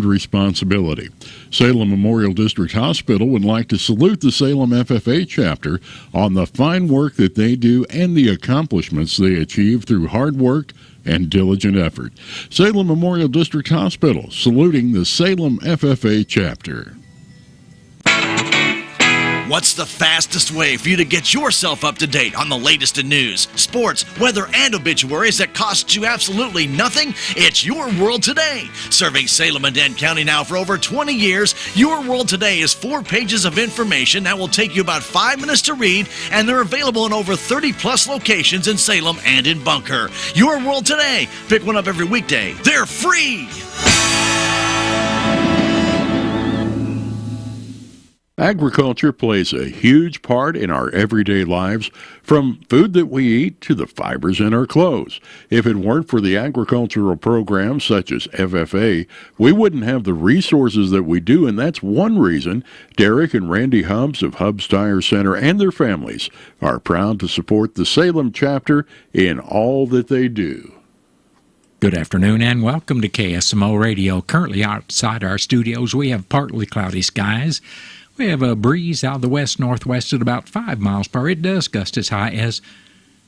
and responsibility. Salem Memorial District Hospital would like to salute the Salem FFA chapter on the fine work that they do and the accomplishments they achieve through hard work and diligent effort. Salem Memorial District Hospital saluting the Salem FFA chapter. What's the fastest way for you to get yourself up to date on the latest in news, sports, weather, and obituaries that costs you absolutely nothing? It's Your World Today. Serving Salem and Dent County now for over 20 years, Your World Today is 4 pages of information that will take you about 5 minutes to read, and they're available in over 30-plus locations in Salem and in Bunker. Your World Today. Pick one up every weekday. They're free. Agriculture plays a huge part in our everyday lives, from food that we eat to the fibers in our clothes. If it weren't for the agricultural programs such as FFA, we wouldn't have the resources that we do, and that's one reason Derek and Randy Hubbs of Hubbs Tire Center and their families are proud to support the Salem chapter in all that they do. Good afternoon and welcome to KSMO Radio. Currently outside our studios, we have partly cloudy skies. We have a breeze out of the west-northwest at about 5 miles per hour. It does gust as high as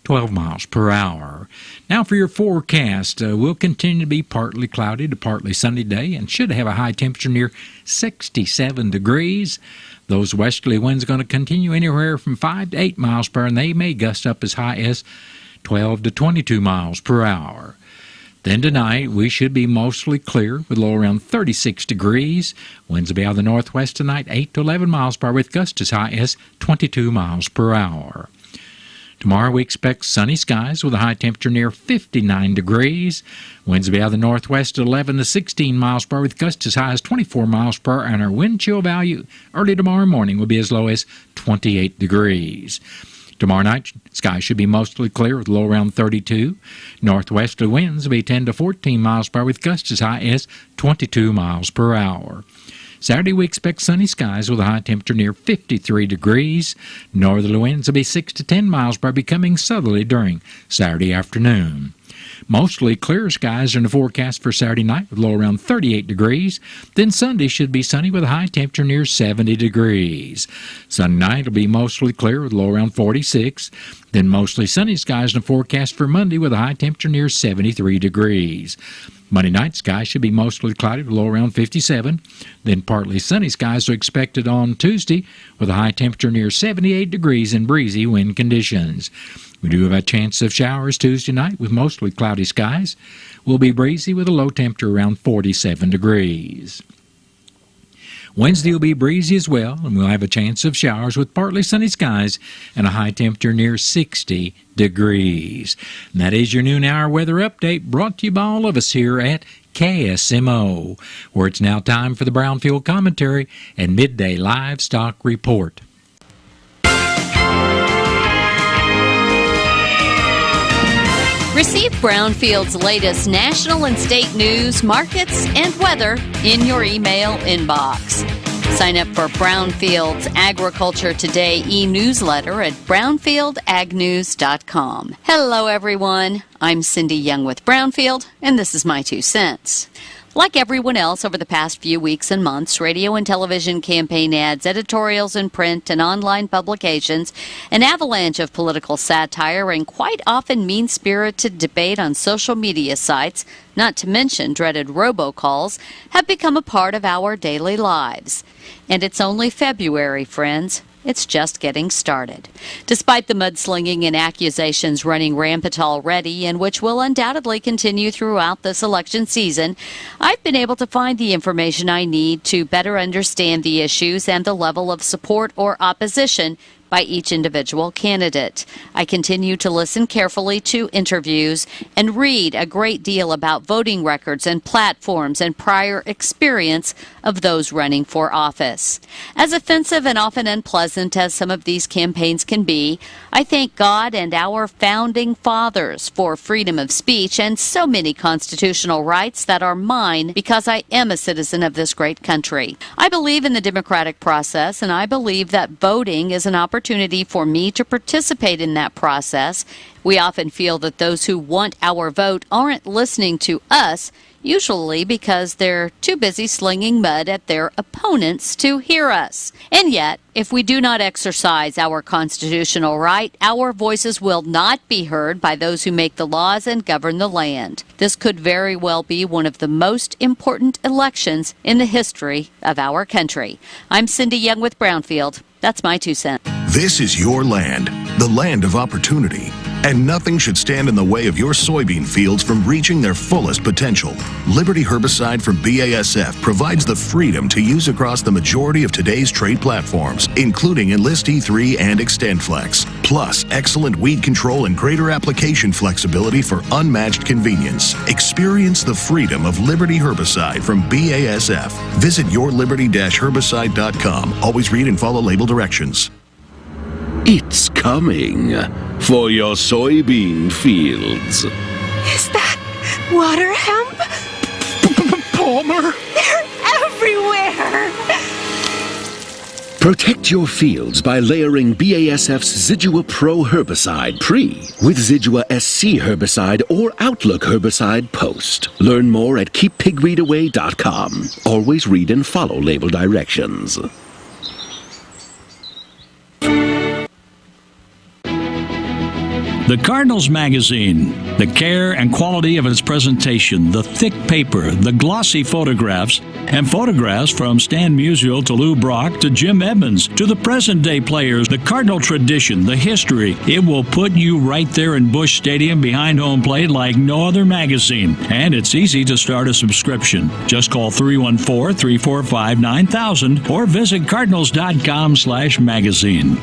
12 miles per hour. Now for your forecast, we'll continue to be partly cloudy to partly sunny day and should have a high temperature near 67 degrees. Those westerly winds are going to continue anywhere from 5 to 8 miles per hour, and they may gust up as high as 12 to 22 miles per hour. Then tonight, we should be mostly clear with a low around 36 degrees. Winds will be out of the northwest tonight, 8 to 11 miles per hour, with gusts as high as 22 miles per hour. Tomorrow, we expect sunny skies with a high temperature near 59 degrees. Winds will be out of the northwest at 11 to 16 miles per hour, with gusts as high as 24 miles per hour, and our wind chill value early tomorrow morning will be as low as 28 degrees. Tomorrow night, skies should be mostly clear with a low around 32. Northwesterly winds will be 10 to 14 miles per hour with gusts as high as 22 miles per hour. Saturday, we expect sunny skies with a high temperature near 53 degrees. Northerly winds will be 6 to 10 miles per hour, becoming southerly during Saturday afternoon. Mostly clear skies are in the forecast for Saturday night with a low around 38 degrees. Then Sunday should be sunny with a high temperature near 70 degrees. Sunday night will be mostly clear with a low around 46. Then mostly sunny skies in the forecast for Monday with a high temperature near 73 degrees. Monday night, skies should be mostly cloudy with a low around 57. Then partly sunny skies are expected on Tuesday with a high temperature near 78 degrees and breezy wind conditions. We do have a chance of showers Tuesday night with mostly cloudy skies. We'll be breezy with a low temperature around 47 degrees. Wednesday will be breezy as well, and we'll have a chance of showers with partly sunny skies and a high temperature near 60 degrees. And that is your noon hour weather update brought to you by all of us here at KSMO, where it's now time for the Brownfield Commentary and Midday Livestock Report. Receive Brownfield's latest national and state news, markets, and weather in your email inbox. Sign up for Brownfield's Agriculture Today e-newsletter at brownfieldagnews.com. Hello, everyone. I'm Cindy Young with Brownfield, and this is my 2 cents. Like everyone else over the past few weeks and months, radio and television campaign ads, editorials in print and online publications, an avalanche of political satire, and quite often mean-spirited debate on social media sites, not to mention dreaded robocalls, have become a part of our daily lives. And it's only February, friends. It's just getting started. Despite the mudslinging and accusations running rampant already, and which will undoubtedly continue throughout this election season, I've been able to find the information I need to better understand the issues and the level of support or opposition by each individual candidate. I continue to listen carefully to interviews and read a great deal about voting records and platforms and prior experience of those running for office. As offensive and often unpleasant as some of these campaigns can be, I thank God and our founding fathers for freedom of speech and so many constitutional rights that are mine because I am a citizen of this great country. I believe in the democratic process, and I believe that voting is an opportunity opportunity for me to participate in that process. We often feel that those who want our vote aren't listening to us, usually because they're too busy slinging mud at their opponents to hear us. And yet, if we do not exercise our constitutional right, our voices will not be heard by those who make the laws and govern the land. This could very well be one of the most important elections in the history of our country. I'm Cindy Young with Brownfield. That's my 2 cents. This is your land, the land of opportunity. And nothing should stand in the way of your soybean fields from reaching their fullest potential. Liberty Herbicide from BASF provides the freedom to use across the majority of today's trait platforms, including Enlist E3 and XtendFlex. Plus, excellent weed control and greater application flexibility for unmatched convenience. Experience the freedom of Liberty Herbicide from BASF. Visit yourliberty-herbicide.com. Always read and follow label directions. It's coming for your soybean fields. Is that water hemp? Palmer? They're everywhere! Protect your fields by layering BASF's Zidua Pro herbicide pre with Zidua SC herbicide or Outlook herbicide post. Learn more at keeppigweedaway.com. Always read and follow label directions. The Cardinals magazine, the care and quality of its presentation, the thick paper, the glossy photographs, and photographs from Stan Musial to Lou Brock to Jim Edmonds to the present-day players, the Cardinal tradition, the history. It will put you right there in Busch Stadium behind home plate like no other magazine. And it's easy to start a subscription. Just call 314-345-9000 or visit cardinals.com/magazine.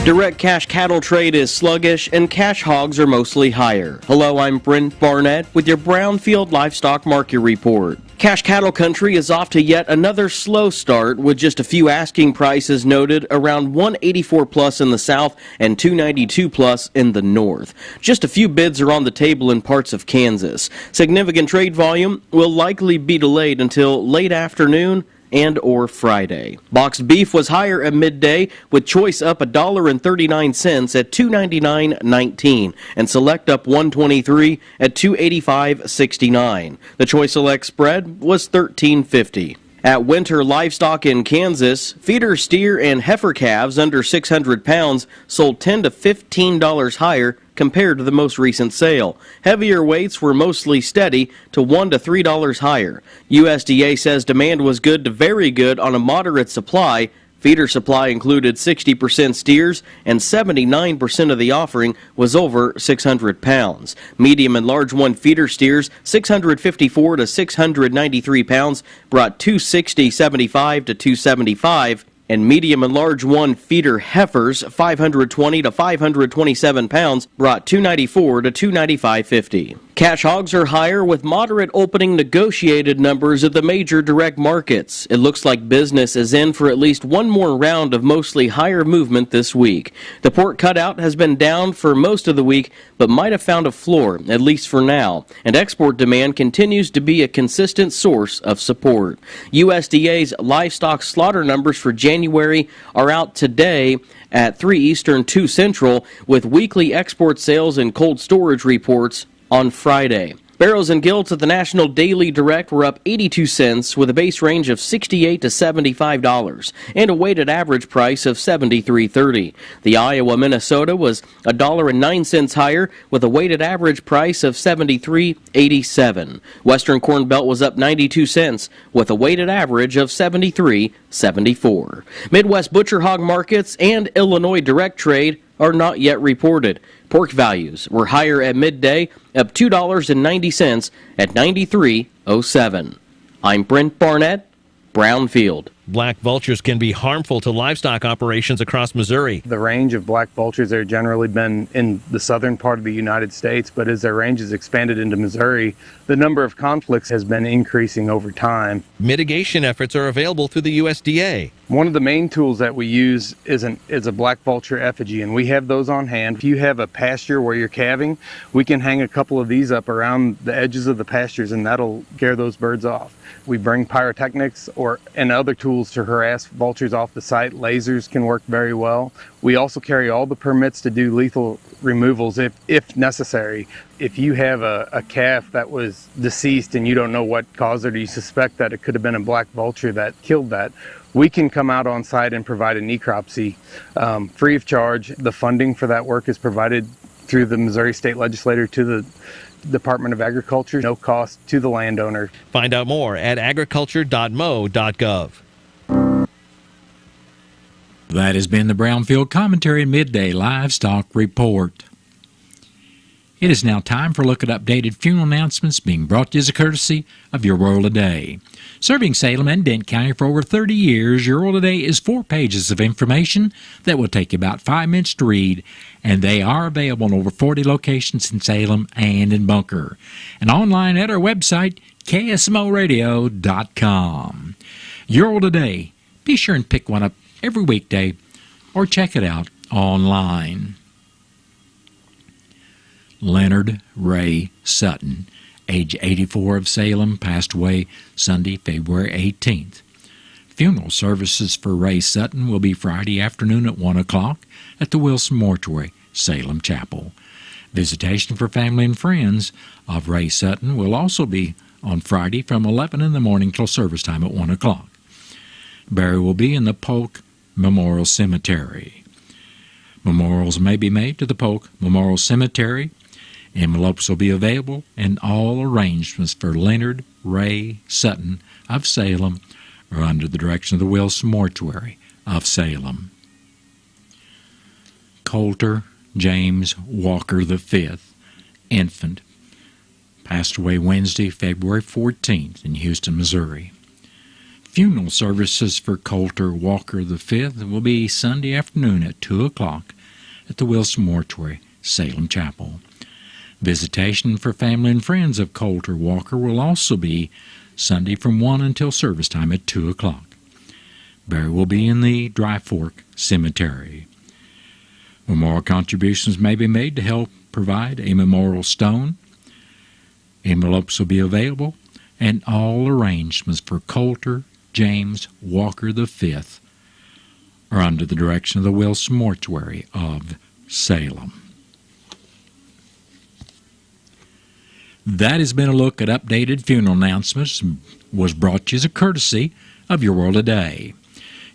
Direct cash cattle trade is sluggish and cash hogs are mostly higher. Hello, I'm Brent Barnett with your Brownfield Livestock Market Report. Cash cattle country is off to yet another slow start with just a few asking prices noted around 184 plus in the south and 292 plus in the north. Just a few bids are on the table in parts of Kansas. Significant trade volume will likely be delayed until late afternoon and or Friday. Boxed beef was higher at midday with choice up $1.39 at $299.19 and select up $1.23 at $285.69. The choice select spread was $13.50. At Winter Livestock in Kansas, feeder steer and heifer calves under 600 pounds sold $10 to $15 higher compared to the most recent sale. Heavier weights were mostly steady to $1 to $3 higher. USDA says demand was good to very good on a moderate supply. Feeder supply included 60% steers, and 79% of the offering was over 600 pounds. Medium and large one feeder steers, 654 to 693 pounds, brought 260.75 to 275. And medium and large one feeder heifers, 520 to 527 pounds, brought 294 to 295.50. Cash hogs are higher with moderate opening negotiated numbers at the major direct markets. It looks like business is in for at least one more round of mostly higher movement this week. The pork cutout has been down for most of the week, but might have found a floor, at least for now. And export demand continues to be a consistent source of support. USDA's livestock slaughter numbers for January are out today at 3 Eastern, 2 Central, with weekly export sales and cold storage reports on Friday. Barrels and gilts at the National Daily Direct were up 82 cents with a base range of $68 to $75 and a weighted average price of $73.30. The Iowa Minnesota was $1.09 higher with a weighted average price of $73.87. Western Corn Belt was up 92 cents with a weighted average of $73.74. Midwest butcher hog markets and Illinois direct trade are not yet reported. Pork values were higher at midday, up $2.90 at $93.07. I'm Brent Barnett, Brownfield. Black vultures can be harmful to livestock operations across Missouri. The range of black vultures have generally been in the southern part of the United States, but as their range has expanded into Missouri, the number of conflicts has been increasing over time. Mitigation efforts are available through the USDA. One of the main tools that we use is a black vulture effigy, and we have those on hand. If you have a pasture where you're calving, we can hang a couple of these up around the edges of the pastures, and that'll scare those birds off. We bring pyrotechnics and other tools to harass vultures off the site. Lasers can work very well. We also carry all the permits to do lethal removals if necessary. If you have a calf that was deceased and you don't know what caused it, or you suspect that it could have been a black vulture that killed that, we can come out on site and provide a necropsy free of charge. The funding for that work is provided through the Missouri State Legislature to the Department of Agriculture, no cost to the landowner. Find out more at agriculture.mo.gov. That has been the Brownfield Commentary and Midday Livestock Report. It is now time for a look at updated funeral announcements being brought to you as a courtesy of Your World Today. Serving Salem and Dent County for over 30 years, Your World Today is 4 pages of information that will take you about 5 minutes to read, and they are available in over 40 locations in Salem and in Bunker, and online at our website, KSMOradio.com. Your World Today. Be sure and pick one up every weekday or check it out online. Leonard Ray Sutton, age 84 of Salem, passed away Sunday, February 18th. Funeral services for Ray Sutton will be Friday afternoon at 1 o'clock at the Wilson Mortuary, Salem Chapel. Visitation for family and friends of Ray Sutton will also be on Friday from 11 in the morning till service time at 1 o'clock. Burial will be in the Polk Memorial Cemetery. Memorials may be made to the Polk Memorial Cemetery. Envelopes will be available, and all arrangements for Leonard Ray Sutton of Salem are under the direction of the Wilson Mortuary of Salem. Coulter James Walker V, infant, passed away Wednesday, February 14th in Houston, Missouri. Funeral services for Coulter Walker V will be Sunday afternoon at 2 o'clock at the Wilson Mortuary, Salem Chapel. Visitation for family and friends of Coulter Walker will also be Sunday from 1 until service time at 2 o'clock. Burial will be in the Dry Fork Cemetery. Memorial contributions may be made to help provide a memorial stone. Envelopes will be available, and all arrangements for Coulter James Walker V are under the direction of the Wilson Mortuary of Salem. That has been a look at updated funeral announcements, was brought to you as a courtesy of Your World Today.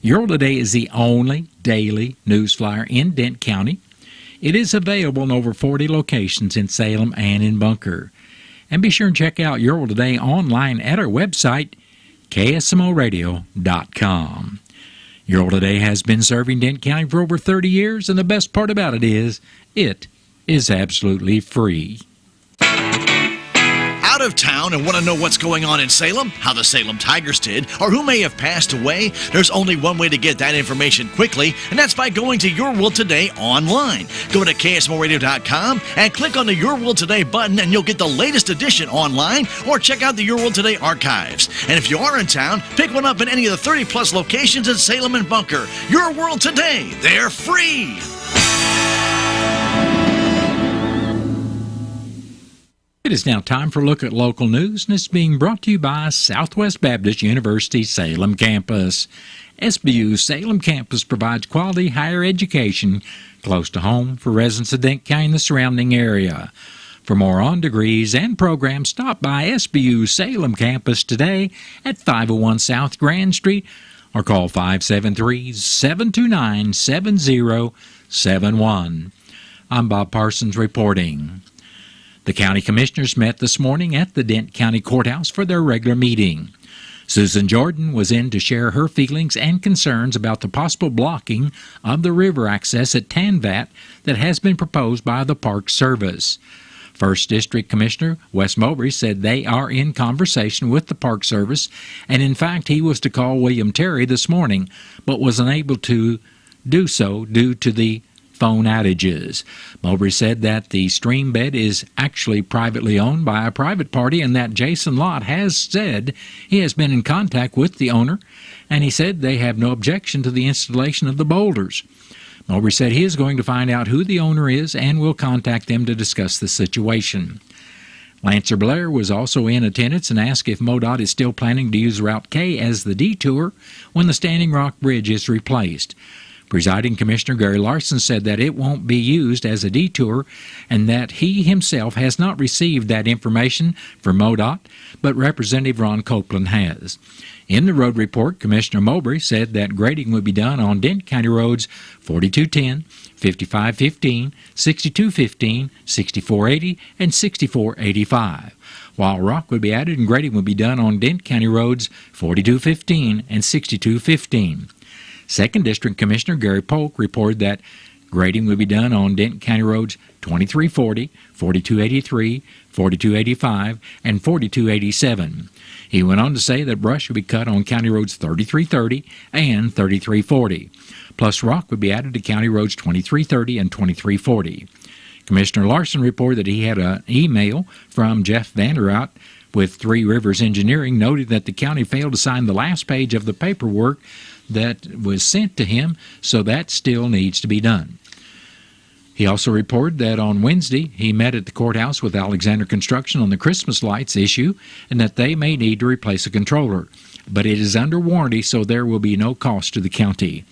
Your World Today is the only daily news flyer in Dent County. It is available in over 40 locations in Salem and in Bunker. And be sure and check out Your World Today online at our website, KSMOradio.com. Your World Today has been serving Dent County for over 30 years, and the best part about it is absolutely free. Out of town and want to know what's going on in Salem, how the Salem Tigers did, or who may have passed away? There's only one way to get that information quickly, and that's by going to Your World Today online. Go to KSMOradio.com and click on the Your World Today button, and you'll get the latest edition online, or check out the Your World Today archives. And if you are in town, pick one up in any of the 30-plus locations in Salem and Bunker. Your World Today, they're free! It is now time for a look at local news, and it's being brought to you by Southwest Baptist University Salem Campus. SBU's Salem Campus provides quality higher education close to home for residents of Dent County and the surrounding area. For more on degrees and programs, stop by SBU's Salem Campus today at 501 South Grand Street or call 573-729-7071. I'm Bob Parsons reporting. The county commissioners met this morning at the Dent County Courthouse for their regular meeting. Susan Jordan was in to share her feelings and concerns about the possible blocking of the river access at Tanvat that has been proposed by the Park Service. First District Commissioner Wes Mowbray said they are in conversation with the Park Service, and in fact he was to call William Terry this morning, but was unable to do so due to the phone outages. Mowbray said that the stream bed is actually privately owned by a private party and that Jason Lott has said he has been in contact with the owner, and he said they have no objection to the installation of the boulders. Mowbray said he is going to find out who the owner is and will contact them to discuss the situation. Lancer Blair was also in attendance and asked if MoDOT is still planning to use Route K as the detour when the Standing Rock Bridge is replaced. Presiding Commissioner Gary Larson said that it won't be used as a detour and that he himself has not received that information from MoDOT, but Representative Ron Copeland has. In the road report, Commissioner Mowbray said that grading would be done on Denton County roads 4210, 5515, 6215, 6480, and 6485, while rock would be added and grading would be done on Denton County roads 4215 and 6215. Second District Commissioner Gary Polk reported that grading would be done on Denton County roads 2340, 4283, 4285, and 4287. He went on to say that brush would be cut on County roads 3330 and 3340. Plus rock would be added to County roads 2330 and 2340. Commissioner Larson reported that he had an email from Jeff Vanderout with Three Rivers Engineering noting that the county failed to sign the last page of the paperwork that was sent to him, so that still needs to be done. He also reported that on Wednesday he met at the courthouse with Alexander Construction on the Christmas lights issue and that they may need to replace a controller, but it is under warranty, so there will be no cost to the county.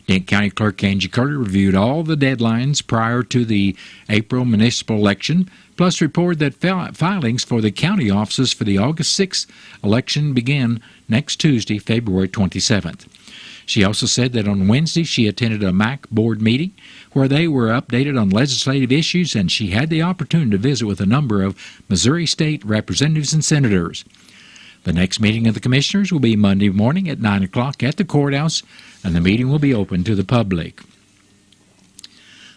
Denton County Clerk Angie Carter reviewed all the deadlines prior to the April municipal election, plus reported that filings for the county offices for the August 6th election begin next Tuesday, February 27th. She also said that on Wednesday she attended a MAC board meeting where they were updated on legislative issues, and she had the opportunity to visit with a number of Missouri state representatives and senators. The next meeting of the commissioners will be Monday morning at 9 o'clock at the courthouse, and the meeting will be open to the public.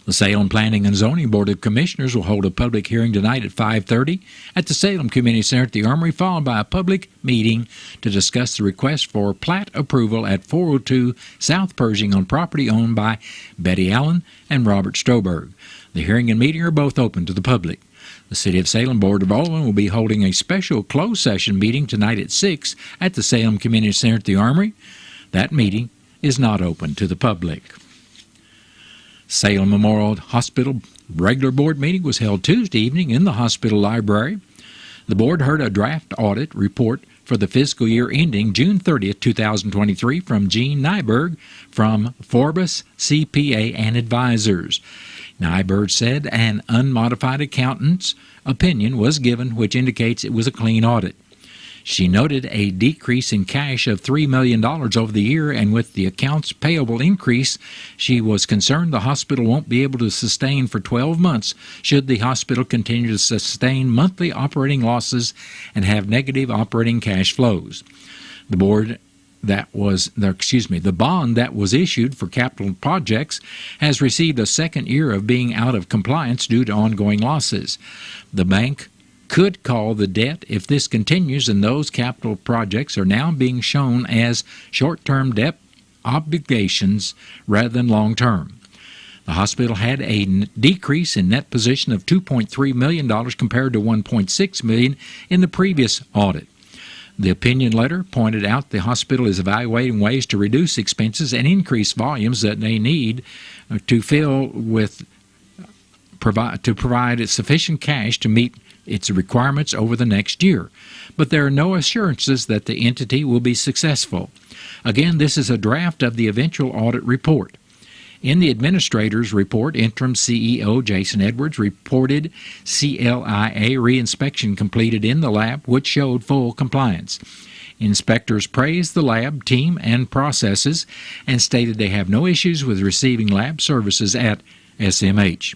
The Salem Planning and Zoning Board of Commissioners will hold a public hearing tonight at 5:30 at the Salem Community Center at the Armory, followed by a public meeting to discuss the request for plat approval at 402 South Pershing on property owned by Betty Allen and Robert Stroberg. The hearing and meeting are both open to the public. The City of Salem Board of Aldermen will be holding a special closed session meeting tonight at 6 at the Salem Community Center at the Armory. That meeting is not open to the public. Salem Memorial Hospital regular board meeting was held Tuesday evening in the hospital library. The board heard a draft audit report for the fiscal year ending June 30th, 2023 from Gene Nyberg from Forbes CPA and Advisors. Nyberg said an unmodified accountant's opinion was given, which indicates it was a clean audit. She noted a decrease in cash of $3 million over the year, and with the accounts payable increase, she was concerned the hospital won't be able to sustain for 12 months should the hospital continue to sustain monthly operating losses and have negative operating cash flows. The bond that was issued for capital projects has received a second year of being out of compliance due to ongoing losses. The bank could call the debt if this continues, and those capital projects are now being shown as short-term debt obligations rather than long-term. The hospital had a decrease in net position of $2.3 million compared to $1.6 million in the previous audit. The opinion letter pointed out the hospital is evaluating ways to reduce expenses and increase volumes that they need to provide sufficient cash to meet its requirements over the next year, but there are no assurances that the entity will be successful. Again, this is a draft of the eventual audit report. In the administrator's report, interim CEO Jason Edwards reported CLIA reinspection completed in the lab, which showed full compliance. Inspectors praised the lab team and processes and stated they have no issues with receiving lab services at SMH.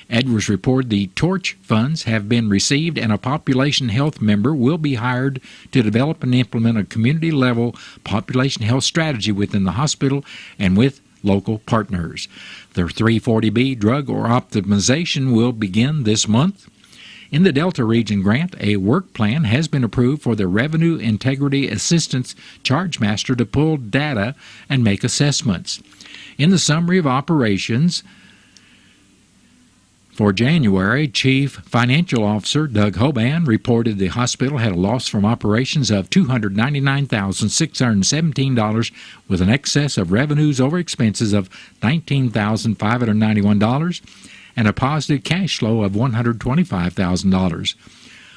Edwards reported the TORCH funds have been received and a population health member will be hired to develop and implement a community-level population health strategy within the hospital and with local partners. The 340B drug or optimization will begin this month. In the Delta Region grant, a work plan has been approved for the Revenue Integrity Assistance Chargemaster to pull data and make assessments. In the summary of operations for January, Chief Financial Officer Doug Hoban reported the hospital had a loss from operations of $299,617 with an excess of revenues over expenses of $19,591 and a positive cash flow of $125,000.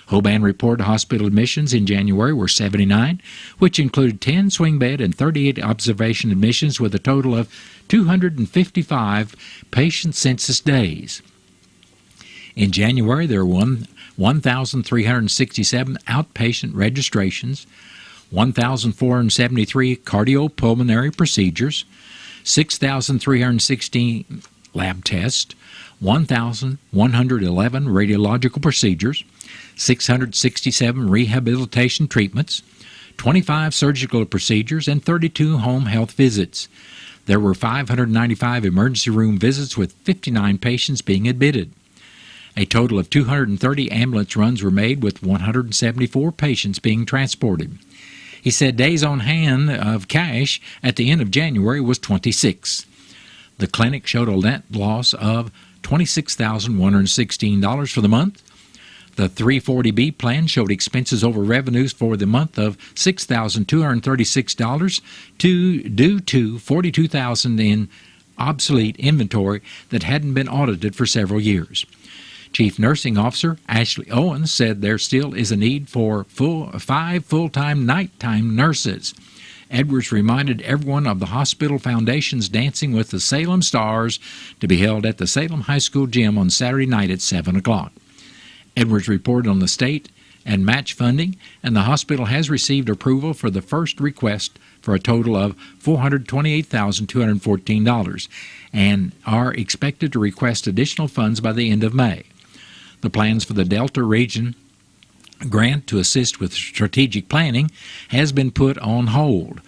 Hoban reported hospital admissions in January were 79, which included 10 swing bed and 38 observation admissions with a total of 255 patient census days. In January, there were 1,367 outpatient registrations, 1,473 cardiopulmonary procedures, 6,316 lab tests, 1,111 radiological procedures, 667 rehabilitation treatments, 25 surgical procedures, and 32 home health visits. There were 595 emergency room visits with 59 patients being admitted. A total of 230 ambulance runs were made with 174 patients being transported. He said days on hand of cash at the end of January was 26. The clinic showed a net loss of $26,116 for the month. The 340B plan showed expenses over revenues for the month of $6,236 due to $42,000 in obsolete inventory that hadn't been audited for several years. Chief Nursing Officer Ashley Owens said there still is a need for 5 full-time nighttime nurses. Edwards reminded everyone of the hospital foundation's Dancing with the Salem Stars to be held at the Salem High School gym on Saturday night at 7 o'clock. Edwards reported on the state and match funding, and the hospital has received approval for the first request for a total of $428,214 and are expected to request additional funds by the end of May. The plans for the Delta Region grant to assist with strategic planning has been put on hold.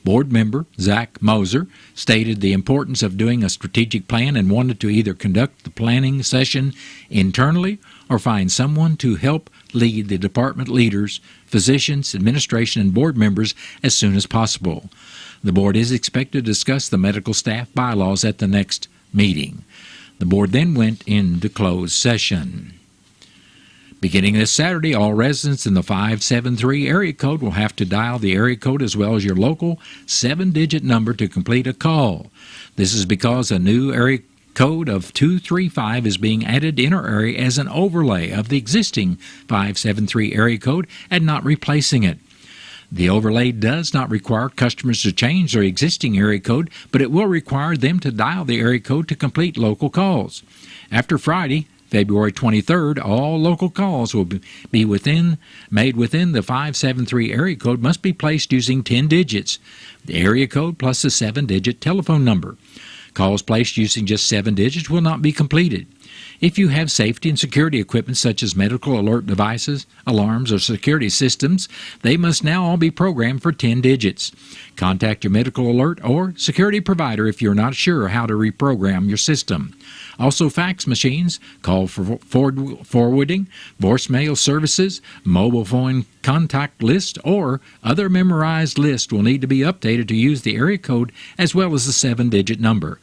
Board member Zach Moser stated the importance of doing a strategic plan and wanted to either conduct the planning session internally or find someone to help lead the department leaders, physicians, administration, and board members as soon as possible. The board is expected to discuss the medical staff bylaws at the next meeting. The board then went into closed session. Beginning this Saturday, all residents in the 573 area code will have to dial the area code as well as your local 7-digit number to complete a call. This is because a new area code of 235 is being added in our area as an overlay of the existing 573 area code and not replacing it. The overlay does not require customers to change their existing area code, but it will require them to dial the area code to complete local calls. After Friday, February 23rd, all local calls will be made within the 573 area code must be placed using 10 digits, the area code plus a 7-digit telephone number. Calls placed using just 7 digits will not be completed. If you have safety and security equipment such as medical alert devices, alarms, or security systems, they must now all be programmed for 10 digits. Contact your medical alert or security provider if you're not sure how to reprogram your system. Also, fax machines, call for forwarding, voicemail services, mobile phone contact list, or other memorized list will need to be updated to use the area code as well as the 7-digit number.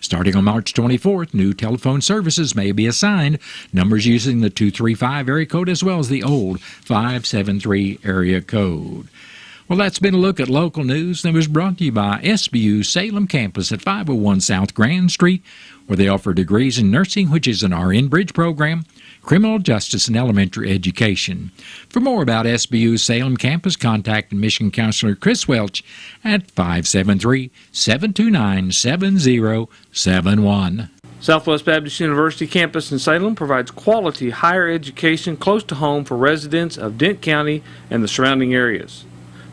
Starting on March 24th, new telephone services may be assigned numbers using the 235 area code as well as the old 573 area code. Well, that's been a look at local news that was brought to you by SBU Salem Campus at 501 South Grand Street, where they offer degrees in nursing, which is an RN Bridge program, criminal justice, and elementary education. For more about SBU Salem Campus, contact admission counselor Chris Welch at 573-729-7071. Southwest Baptist University campus in Salem provides quality higher education close to home for residents of Dent County and the surrounding areas.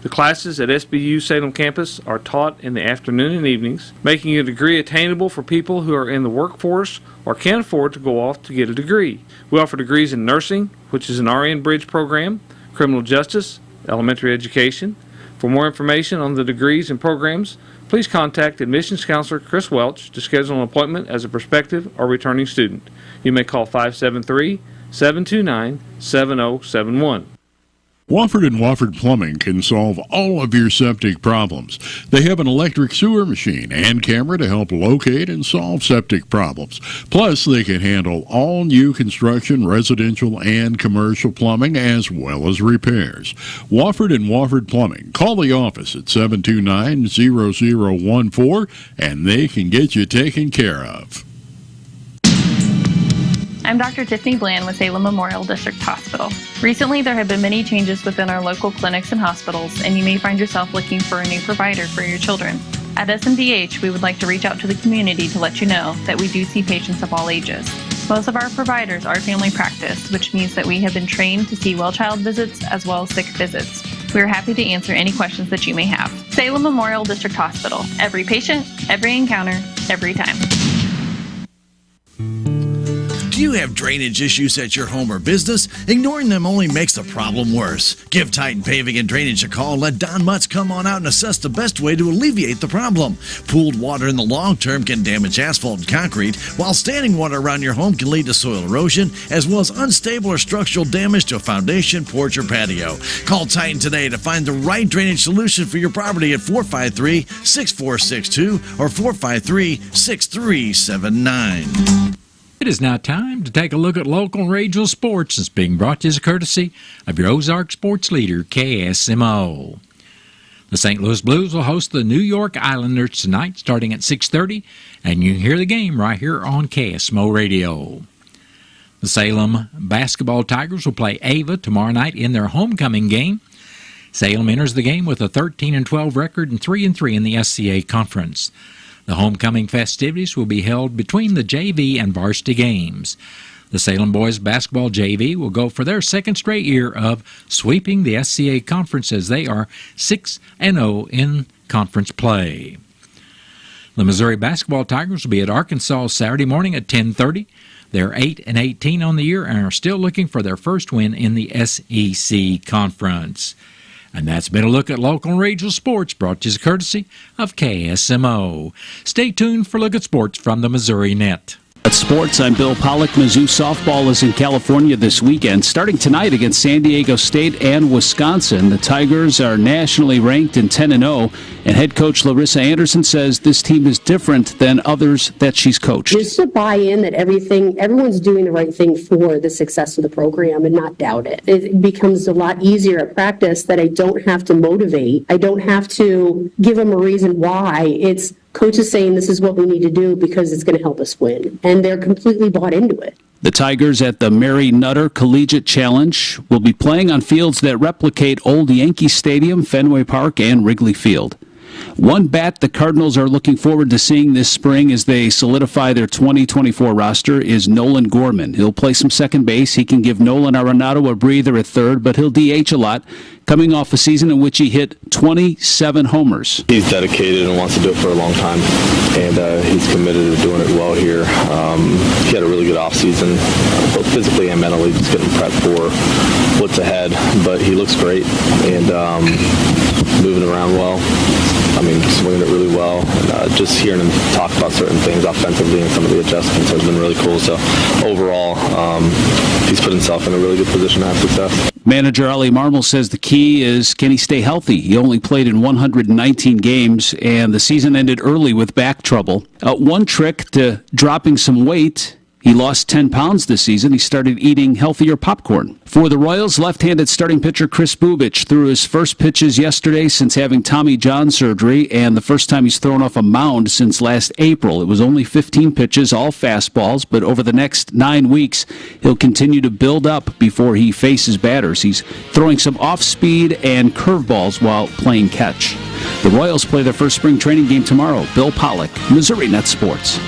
The classes at SBU Salem campus are taught in the afternoon and evenings, making a degree attainable for people who are in the workforce or can't afford to go off to get a degree. We offer degrees in nursing, which is an RN Bridge program, criminal justice, elementary education. For more information on the degrees and programs, please contact admissions counselor Chris Welch to schedule an appointment as a prospective or returning student. You may call 729-7071. Wofford and Wofford Plumbing can solve all of your septic problems. They have an electric sewer machine and camera to help locate and solve septic problems. Plus, they can handle all new construction, residential, and commercial plumbing, as well as repairs. Wofford and Wofford Plumbing. Call the office at 729-0014, and they can get you taken care of. I'm Dr. Tiffany Bland with Salem Memorial District Hospital. Recently, there have been many changes within our local clinics and hospitals, and you may find yourself looking for a new provider for your children. At SMDH, we would like to reach out to the community to let you know that we do see patients of all ages. Most of our providers are family practice, which means that we have been trained to see well-child visits as well as sick visits. We are happy to answer any questions that you may have. Salem Memorial District Hospital. Every patient, every encounter, every time. Do you have drainage issues at your home or business? Ignoring them only makes the problem worse. Give Titan Paving and Drainage a call and let Don Mutz come on out and assess the best way to alleviate the problem. Pooled water in the long term can damage asphalt and concrete, while standing water around your home can lead to soil erosion, as well as unstable or structural damage to a foundation, porch, or patio. Call Titan today to find the right drainage solution for your property at 453-6462 or 453-6379. It is now time to take a look at local and regional sports. It's being brought to you as a courtesy of your Ozark sports leader, KSMO. The St. Louis Blues will host the New York Islanders tonight starting at 6:30, and you can hear the game right here on KSMO Radio. The Salem basketball Tigers will play Ava tomorrow night in their homecoming game. Salem enters the game with a 13-12 record and 3-3 in the SCA Conference. The homecoming festivities will be held between the JV and varsity games. The Salem boys basketball JV will go for their second straight year of sweeping the SCA Conference, as they are 6-0 in conference play. The Missouri basketball Tigers will be at Arkansas Saturday morning at 10:30. They're 8-18 on the year and are still looking for their first win in the SEC Conference. And that's been a look at local and regional sports, brought to you as a courtesy of KSMO. Stay tuned for a look at sports from the Missouri Net. At sports, I'm Bill Pollock. Mizzou softball is in California this weekend, starting tonight against San Diego State and Wisconsin. The Tigers are nationally ranked in 10-0, and head coach Larissa Anderson says this team is different than others that she's coached. Just to buy in that everyone's doing the right thing for the success of the program and not doubt it. It becomes a lot easier at practice that I don't have to motivate. I don't have to give them a reason why. It's coach is saying this is what we need to do because it's going to help us win. And they're completely bought into it. The Tigers at the Mary Nutter Collegiate Challenge will be playing on fields that replicate old Yankee Stadium, Fenway Park, and Wrigley Field. One bat the Cardinals are looking forward to seeing this spring as they solidify their 2024 roster is Nolan Gorman. He'll play some second base. He can give Nolan Arenado a breather at third, but he'll DH a lot, coming off a season in which he hit 27 homers. He's dedicated and wants to do it for a long time, and he's committed to doing it well here. He had a really good offseason, both physically and mentally, just getting prepped for what's ahead, but he looks great and moving around well. I mean, swinging it really well. And, just hearing him talk about certain things offensively and some of the adjustments has been really cool. So overall, he's put himself in a really good position to have success. Manager Ali Marmol says the key is, can he stay healthy? He only played in 119 games, and the season ended early with back trouble. One trick to dropping some weight: he lost 10 pounds this season. He started eating healthier popcorn. For the Royals, left-handed starting pitcher Chris Bubich threw his first pitches yesterday since having Tommy John surgery, and the first time he's thrown off a mound since last April. It was only 15 pitches, all fastballs, but over the next 9 weeks, he'll continue to build up before he faces batters. He's throwing some off-speed and curveballs while playing catch. The Royals play their first spring training game tomorrow. Bill Pollock, Missouri Net Sports.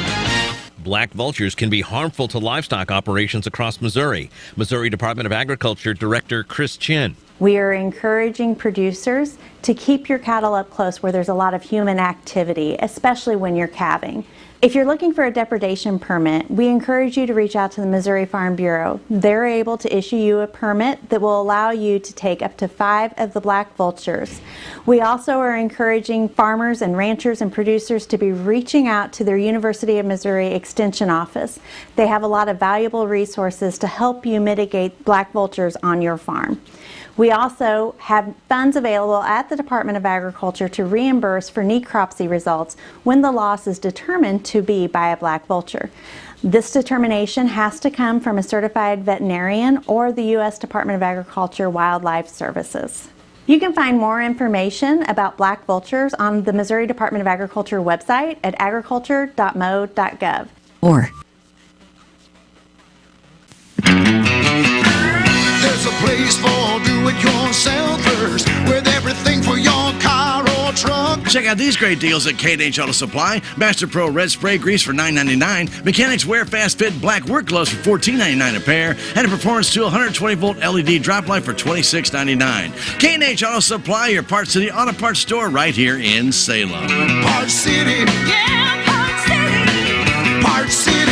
Black vultures can be harmful to livestock operations across Missouri. Missouri Department of Agriculture Director Chris Chin. We are encouraging producers to keep your cattle up close where there's a lot of human activity, especially when you're calving. If you're looking for a depredation permit, we encourage you to reach out to the Missouri Farm Bureau. They're able to issue you a permit that will allow you to take up to 5 of the black vultures. We also are encouraging farmers and ranchers and producers to be reaching out to their University of Missouri Extension office. They have a lot of valuable resources to help you mitigate black vultures on your farm. We also have funds available at the Department of Agriculture to reimburse for necropsy results when the loss is determined to be by a black vulture. This determination has to come from a certified veterinarian or the U.S. Department of Agriculture Wildlife Services. You can find more information about black vultures on the Missouri Department of Agriculture website at agriculture.mo.gov. There's a place for do-it-yourselfers with everything for your car or truck. Check out these great deals at K&H Auto Supply. Master Pro Red Spray Grease for $9.99. Mechanics Wear Fast Fit Black Work Gloves for $14.99 a pair. And a Performance Tool 120-volt LED drop light for $26.99. K&H Auto Supply, your Parts City Auto Parts store right here in Salem. Parts City. Yeah, Parts City. Parts City.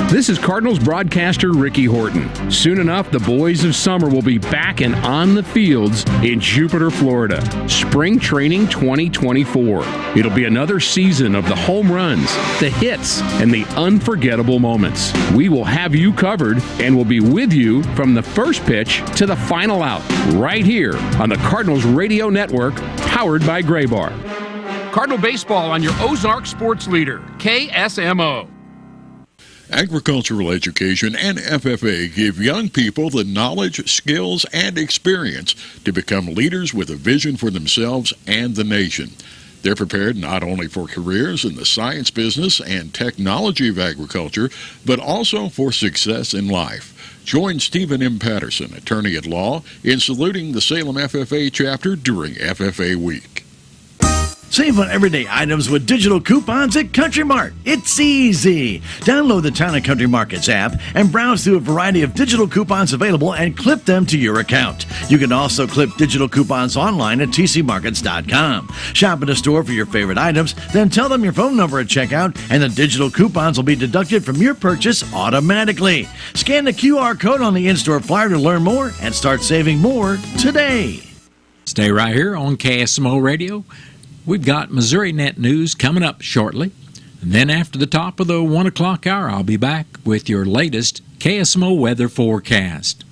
This is Cardinals broadcaster Ricky Horton. Soon enough, the boys of summer will be back and on the fields in Jupiter, Florida. Spring Training 2024. It'll be another season of the home runs, the hits, and the unforgettable moments. We will have you covered and will be with you from the first pitch to the final out, right here on the Cardinals Radio Network, powered by Graybar. Cardinal Baseball on your Ozark Sports Leader, KSMO. Agricultural education and FFA give young people the knowledge, skills, and experience to become leaders with a vision for themselves and the nation. They're prepared not only for careers in the science, business, and technology of agriculture, but also for success in life. Join Stephen M. Patterson, attorney at law, in saluting the Salem FFA chapter during FFA Week. Save on everyday items with digital coupons at Country Mart. It's easy. Download the Town & Country Markets app and browse through a variety of digital coupons available and clip them to your account. You can also clip digital coupons online at tcmarkets.com. Shop at a store for your favorite items, then tell them your phone number at checkout, and the digital coupons will be deducted from your purchase automatically. Scan the QR code on the in-store flyer to learn more and start saving more today. Stay right here on KSMO Radio. We've got Missouri Net News coming up shortly. And then after the top of the 1 o'clock hour, I'll be back with your latest KSMO weather forecast.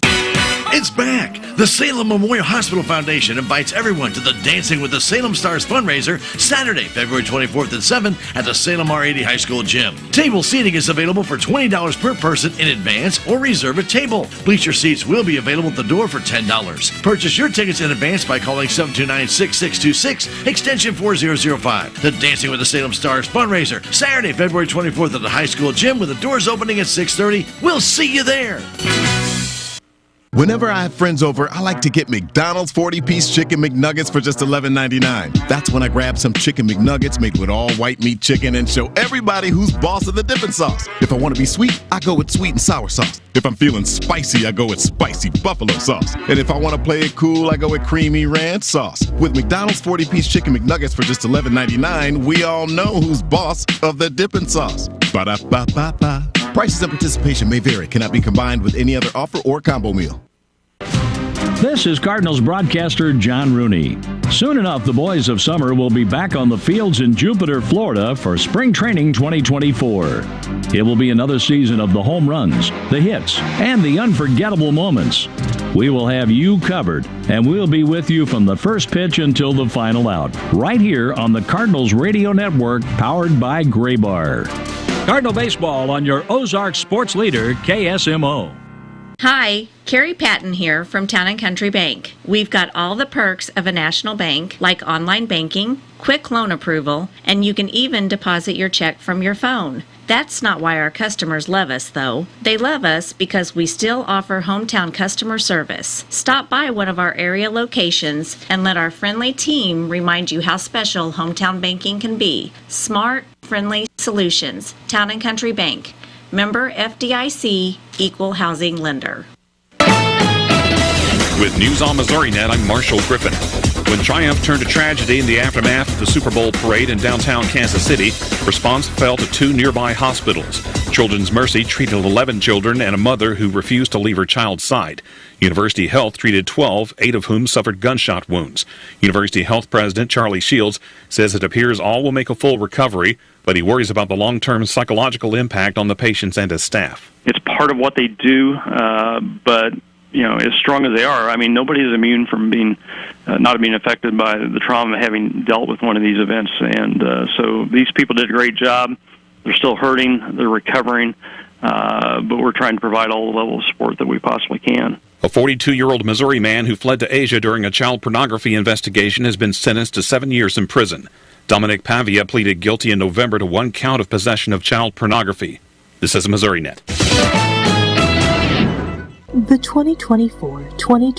It's back! The Salem Memorial Hospital Foundation invites everyone to the Dancing with the Salem Stars fundraiser Saturday, February 24th at 7 at the Salem R80 High School Gym. Table seating is available for $20 per person in advance or reserve a table. Bleacher seats will be available at the door for $10. Purchase your tickets in advance by calling 729-6626, extension 4005. The Dancing with the Salem Stars fundraiser, Saturday, February 24th at the high school gym with the doors opening at 6:30. We'll see you there. Whenever I have friends over, I like to get McDonald's 40-piece Chicken McNuggets for just $11.99. That's when I grab some Chicken McNuggets made with all white meat chicken and show everybody who's boss of the dipping sauce. If I want to be sweet, I go with sweet and sour sauce. If I'm feeling spicy, I go with spicy buffalo sauce. And if I want to play it cool, I go with creamy ranch sauce. With McDonald's 40-piece Chicken McNuggets for just $11.99, we all know who's boss of the dipping sauce. Ba-da-ba-ba-ba. Prices and participation may vary. Cannot be combined with any other offer or combo meal. This is Cardinals broadcaster John Rooney. Soon enough, the boys of summer will be back on the fields in Jupiter, Florida for Spring Training 2024. It will be another season of the home runs, the hits, and the unforgettable moments. We will have you covered, and we'll be with you from the first pitch until the final out, right here on the Cardinals Radio Network, powered by Graybar. Cardinal Baseball on your Ozark Sports Leader, KSMO. Hi, Carrie Patton here from Town & Country Bank. We've got all the perks of a national bank, like online banking, quick loan approval, and you can even deposit your check from your phone. That's not why our customers love us, though. They love us because we still offer hometown customer service. Stop by one of our area locations and let our friendly team remind you how special hometown banking can be. Smart, friendly solutions. Town & Country Bank. Member FDIC, Equal Housing Lender. With News on Missouri Net, I'm Marshall Griffin. When triumph turned to tragedy in the aftermath of the Super Bowl parade in downtown Kansas City, response fell to 2 nearby hospitals. Children's Mercy treated 11 children and a mother who refused to leave her child's side. University Health treated 12, 8 of whom suffered gunshot wounds. University Health President Charlie Shields says it appears all will make a full recovery, but he worries about the long-term psychological impact on the patients and his staff. It's part of what they do, but as strong as they are, I mean, nobody is immune from not being affected by the trauma of having dealt with one of these events. And so these people did a great job. They're still hurting. They're recovering. But we're trying to provide all the level of support that we possibly can. A 42-year-old Missouri man who fled to Asia during a child pornography investigation has been sentenced to 7 years in prison. Dominic Pavia pleaded guilty in November to 1 count of possession of child pornography. This is MissouriNet. The 2024-2025